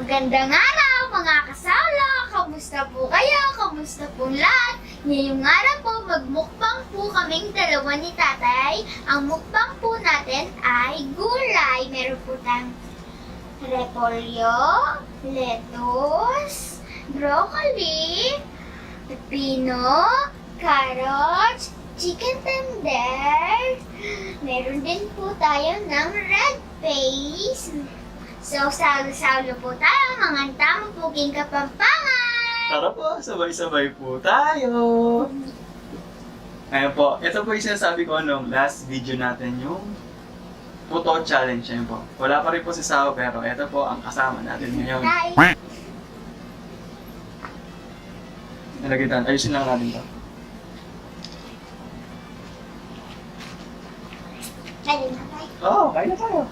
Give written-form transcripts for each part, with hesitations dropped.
Magandang araw mga kasala! Kamusta po kayo? Kamusta po lahat? Ngayong araw po, magmukbang po kaming dalawa ni tatay. Ang mukbang po natin ay gulay. Meron po tayong repolyo, lettuce, broccoli, pepino, carrots, chicken tender. Meron din po tayo ng red paste. So, salo-salo po tayo, mga tamang puging kapampangan! Tara po, sabay-sabay po tayo! Ayan po, ito po yung sinasabi ko nung last video natin, yung photo challenge. Ayan po. Wala pa rin po si Sao, pero ito po ang kasama natin ngayon. Tay! Nalagitan, ayusin lang natin to. Kain na tayo. Oo, kain na tayo.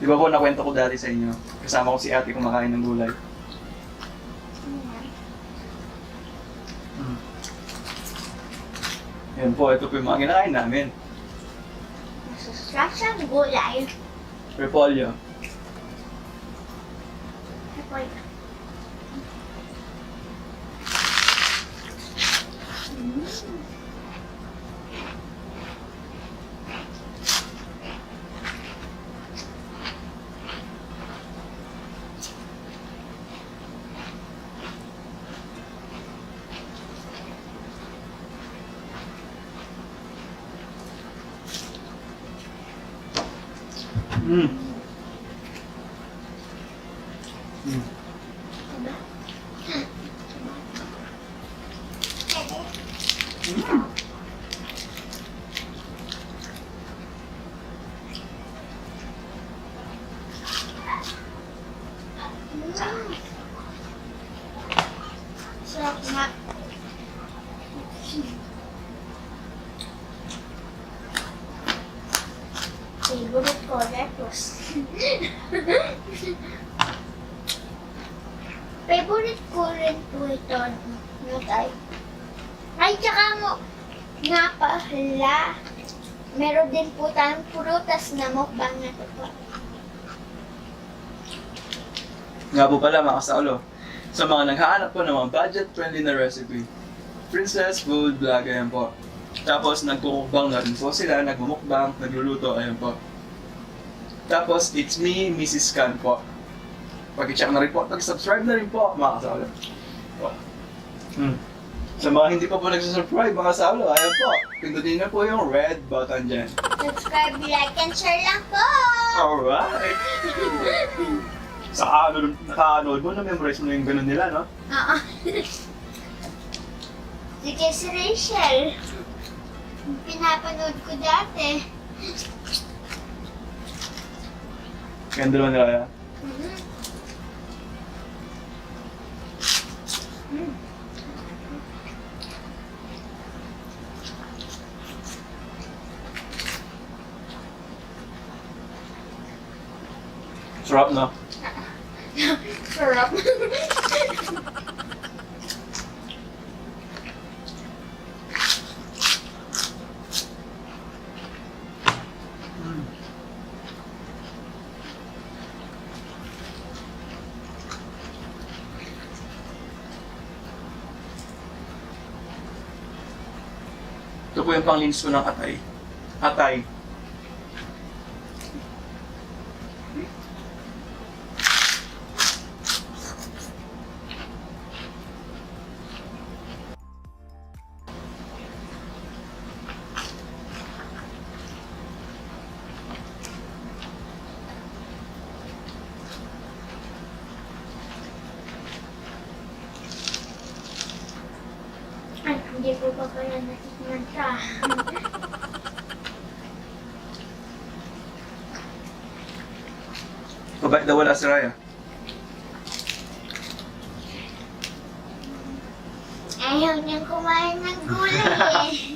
Di ba po nakwento ko dati sa inyo? Kasama ko si ate kumakain ng gulay. Yan po, ito po yung mga kinakain namin. Masasarap siyang gulay. Repolyo. Repolyo. Mm. Sarap nga. Favorite ko, lettuce. Favorite ko rin po ito. No, tay. Ay, tsaka mo, nga pala, meron din po tayong prutas na mukbang na ito po. Nga po pala mga kasaulo, sa mga naghahanap po ng mga budget-friendly na recipe, Princess Food Vlog, ayan po. Tapos nagmumukbang na rin po sila, nagmumukbang, nagluluto, ayan po. Tapos, it's me, Mrs. Can po. Pag-check na rin po, pag-subscribe na rin po, mga kasaulo. Po. Sa mga hindi pa po nagsasubscribe, mga kasaulo, ayan po. Pindutin na po yung red button dyan. Subscribe, like, and share lang po! Alright! Sa naka-anood mo, na-memorize mo na yung ganun nila, no? Oo. Sige, si Rachel. Pinapanood ko dati. Kaya dalawa nila kaya. Mhm. Sarap, no? Sarap. Ito po yung panglinis ko ng atay. Atay. Ay, hindi ko pa pala natikman siya. Bakit daw wala si Raya? Ayaw niyang kumain ng gulay eh.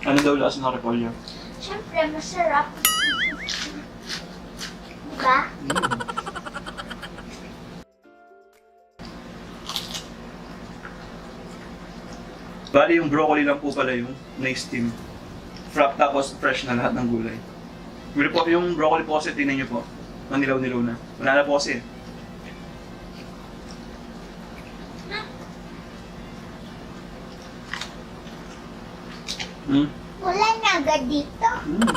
Ano daw lasa ng repolyo? Siyempre, masarap. Diba? Bali yung broccoli lang po pala yung na-steam. Frap tapos fresh na lahat ng gulay. Yung broccoli po kasi, tingnan nyo po. Manilaw-nilaw na. Wala na po kasi. Hmm. Wala na agad dito. Hmm.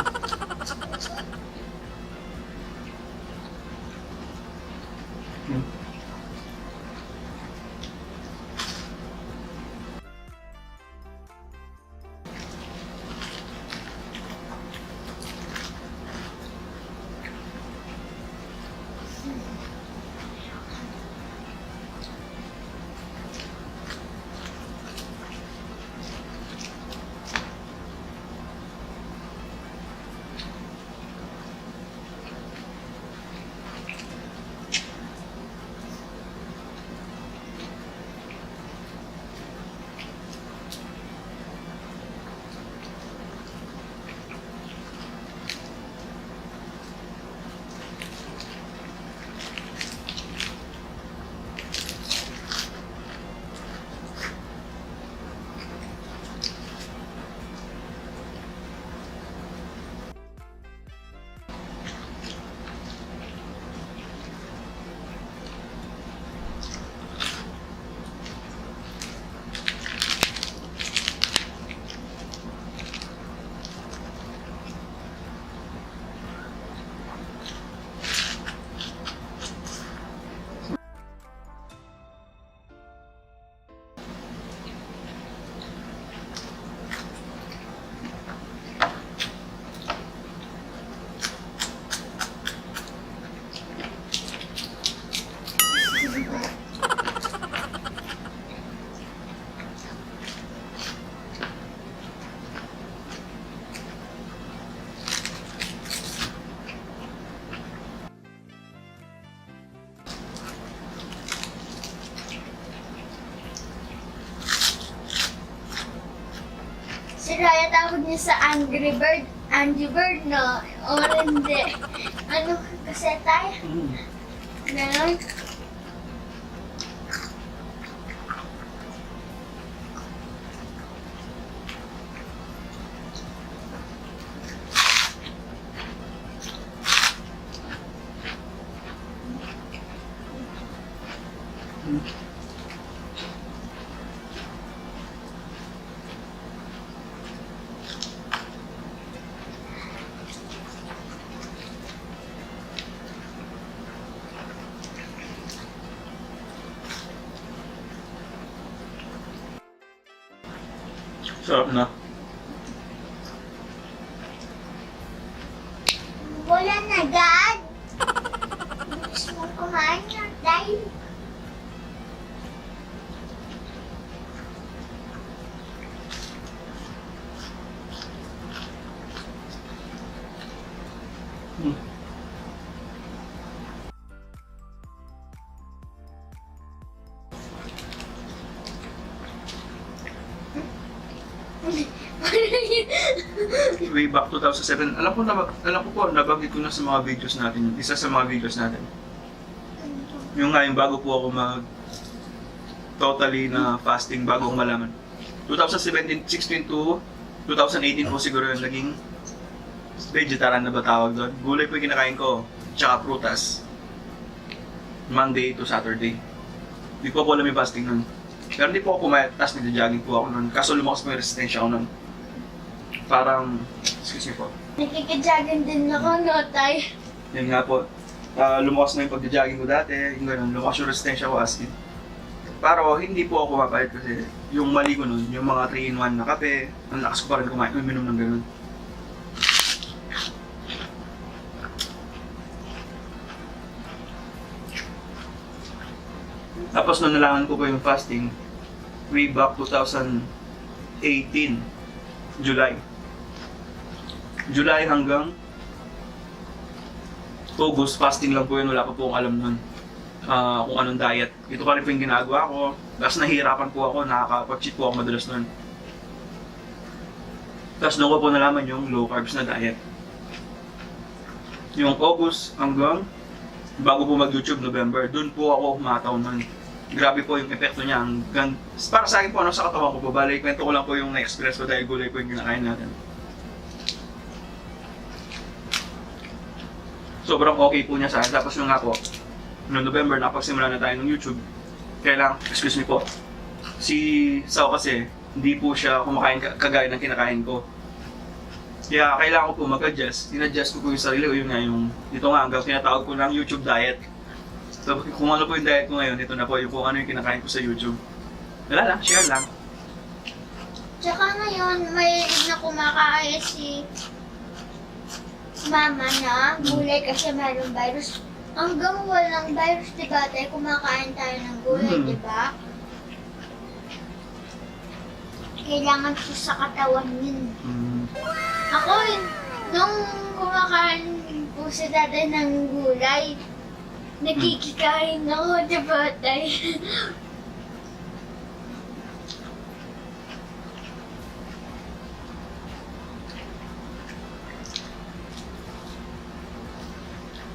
Si Raya tawag niya sa Angry Bird, no? O hindi. Ano kasi tayo? Ganon. Sarap na. Wala na agad. Gusto mo kumain na tayo. Way back 2007, alam ko po, nabanggit ko na sa mga videos natin, isa sa mga videos natin. Yung nga yung bago po ako totally na fasting bago ko malaman. 2017, 16 to 2018 po siguro yung naging vegetarian na ba tawag doon. Gulay po yung kinakain ko, tsaka prutas. Monday to Saturday. Hindi po alam yung fasting nun. Pero hindi po ako pumayat, tapos nagja-jogging po ako nun. Kaso lumakas po yung resistensya ko nun. Parang, excuse me po. Nakikijagin din ako, no, tay? Yan nga po. Lumakas na yung pagja-jogging ko dati, yung ganun, lumakas yung resistensya ko as in. Pero hindi po ako pumapayat kasi yung mali ko nun, yung mga 3-in-1 na kape, ang lakas ko pa rin kumain, uminom ng ganun. Tapos nung nalaman ko po yung fasting, way back 2018, July hanggang August, fasting lang po yun, wala pa po akong alam nun kung anong diet. Ito pa rin po yung ginagawa ko, tapos nahihirapan po ako, nakakapag-cheat po ako madalas nun. Tapos doon ko po nalaman yung low carbs na diet. Yung August hanggang bago po mag-YouTube November, doon po ako humataw nun. Grabe po yung epekto niya. Para sa akin po, ano sa katawan ko po, bali, kwento ko lang po yung na-express ko dahil gulay po yung kinakain natin. Sobrang okay po niya sa akin. Tapos yung nga po, noong November, nakapagsimula na tayo ng YouTube. Kaya lang, excuse me po, si Sao kasi, hindi po siya kumakain kagaya ng kinakain ko. Kaya kailangan ko po mag-adjust. In-adjust ko po yung sarili ko. Yun nga yung, ito nga, hanggang tinatawag ko ng YouTube diet. So, kung ano po yung diet ko ngayon, ito na po yung kung ano yung kinakain ko sa YouTube. Wala lang, share lang. Tsaka ngayon, may na kumakain si mama na gulay kasi mayroong virus. Hanggang walang virus, diba? Tayo kumakain tayo ng gulay, diba? Kailangan po sa katawan yun. Ako, nung kumakain po si tatay ng gulay, nagkikikain ako, diba, tay?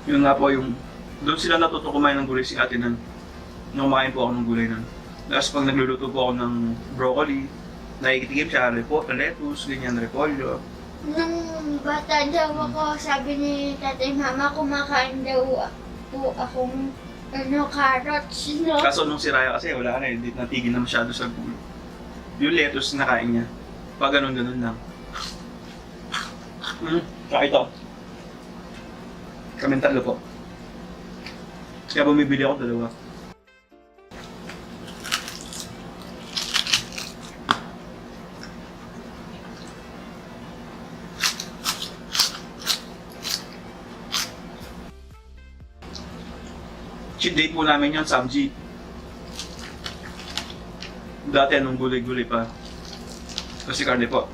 Yun nga po yung, doon sila natuto kumain ng gulay si ate nun. Nung kumakain po ako ng gulay nun. Tapos pag nagluluto po ako ng broccoli, nakikitigim siya, lettuce, ganyan, repolyo. Nung bata daw ako, sabi ni tatay mama, kumakain daw po akong carrots, no? Kaso nung si Raya kasi wala na eh, hindi natigil na masyado sa gulo. Yung lettuce na kain niya. Pag ganun-ganun lang. Saka ito. Kaming tatlo po. Kaya bumibili ako dalawa. Cheat day po namin yun, Samji. Dati anong gulay-gulay pa. Kasi karne po.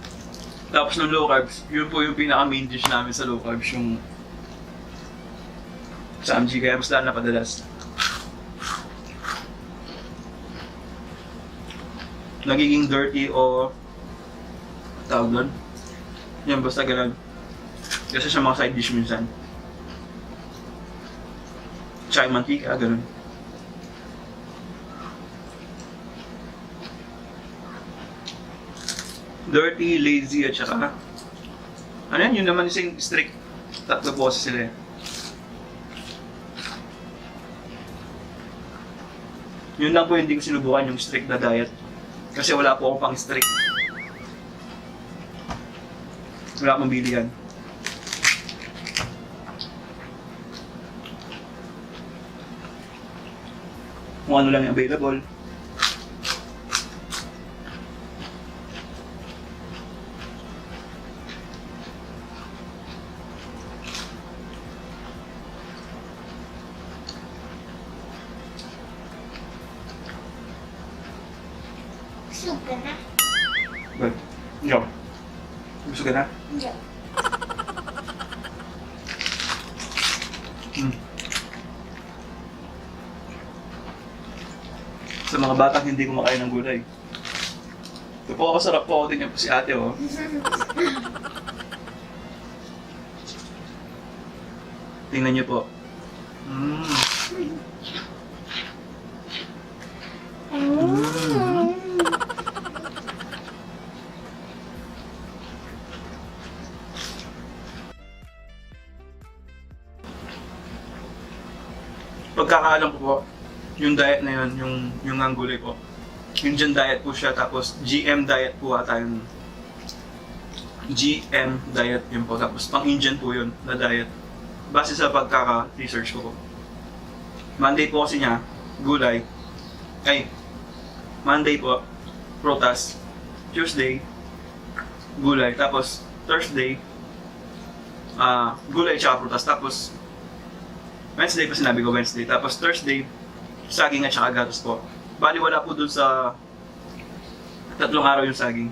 Tapos nung low carbs, yun po yung pinaka main dish namin sa low carbs, yung Samji, kaya mas dahil na padalas. Nagiging dirty o tawag doon. Yan, basta ganun. Kasi sa mga side dish minsan. Tsaka yung mantika, ganun. Dirty, lazy, at saka ano yan, yun naman yung strict. Tatlo po kasi sila eh. Yun lang po hindi ko sinubukan yung strict na diet. Kasi wala po akong pang strict. Wala akong bilihan. Kung ano lang yung available. Busog ka na? But, yo. Gusto ka na? Hindi. Sa mga batang hindi kumakain ng gulay. Ito po ako, sarap po ako din yan po si ate, oh. Tingnan niyo po. Pagkakaalam ko po, yung diet na yun, yung ang gulay po. Indian diet po siya, tapos GM diet po ata yun. GM diet yun po, tapos pang Indian po yun na diet. Base sa pagkaka-research ko po. Monday po kasi niya, gulay. Monday po, prutas. Tuesday, gulay. Tapos Thursday, gulay tsaka prutas. Tapos Wednesday pa sinabi ko, Wednesday. Tapos Thursday, saging at saka gatas po. Bali wala po dun sa 3 araw yung saging.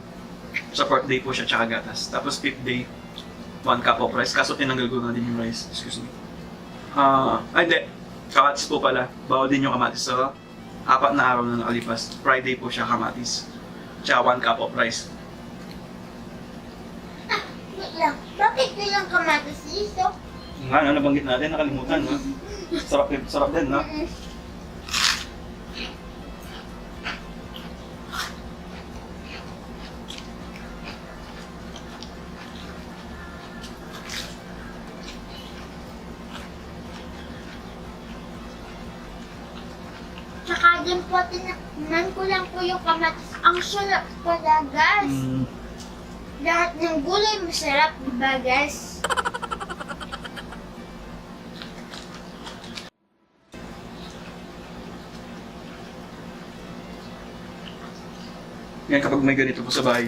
Sa 4th day po siya tsaka gatas. Tapos 5th day, 1 cup of rice. Kaso tinanggal ko na din yung rice. Excuse me. Hindi. Kamatis po pala. Bawal din yung kamatis sa 4 na araw na nakalipas. Friday po siya kamatis. Tsaka 1 cup of rice. lang. Bakit nilang kamatis dito? Nga, ano, nabanggit natin, nakalimutan, no? Sarap din, no? Tsaka din po, tinakman ko lang po yung kamatis. Ang sarap pala, guys. Mm. Lahat ng gulay masarap, diba, guys? Yan, kapag may ganito po sa bahay,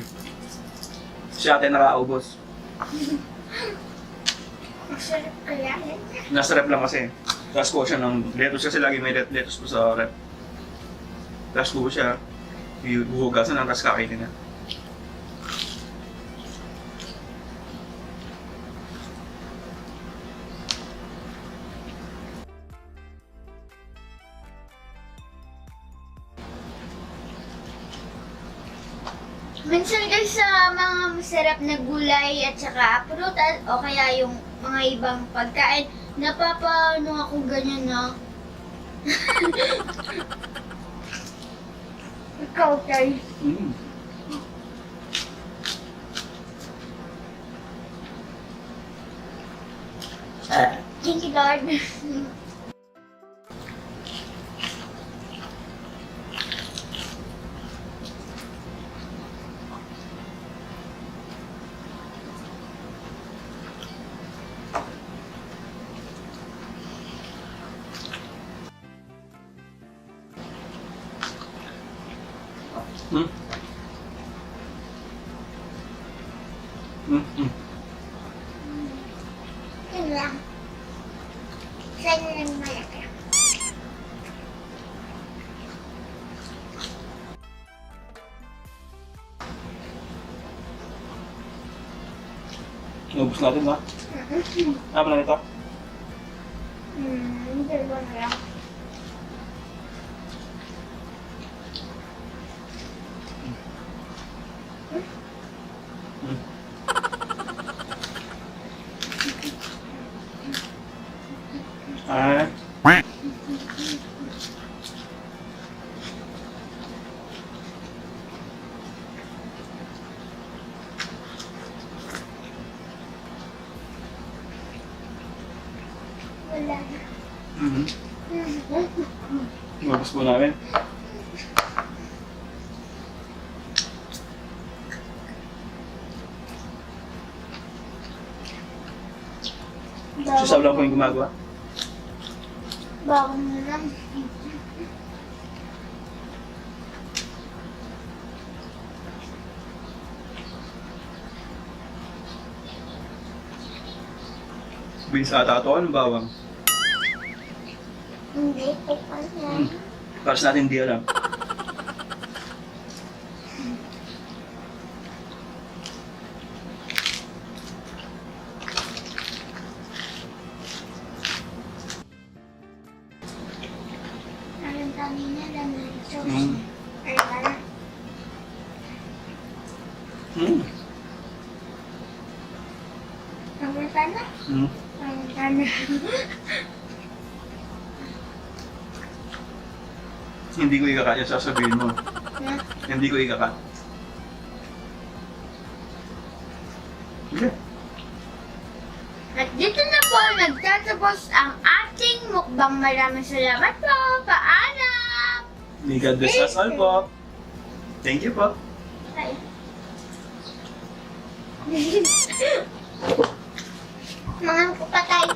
si ate nakakaubos. Masarap kaya. Nasa rep lang kasi. Tapos ko siya ng lettuce kasi lagi may lettuce po sa rep. Tapos ko siya, ihuhugasan na, tapos kakainin na. Minsan guys sa mga masarap na gulay at saka prutas o kaya yung mga ibang pagkain, napapano ako ganyan na. Ikaw, Tay. Mm. Thank you, Lord. Mm. Mm. Mm. Yun lang. Sa'yo lang malaki. Naubos natin, ha? Ano na nito? Dalawa na lang. Ah. Wala na. Mm-hmm. Naubos po namin. Susaw lang po yung gumagawa. Bawang na lang. Beans ata ito, anong bawang? Hindi ko pa yan. Para sa natin hindi alam. Ang dami na lang na ito. Mm. Ay, wala. Mm. Ang mata na. Mm. Ang mata na. Hindi ko ikaka yung sasabihin mo. Na? Hindi ko ikaka. Okay. At dito na po nagtatapos ang ating mukbang. Maraming salamat po. Paalam! May God bless us all po. Thank you po. Ay. Mga patay.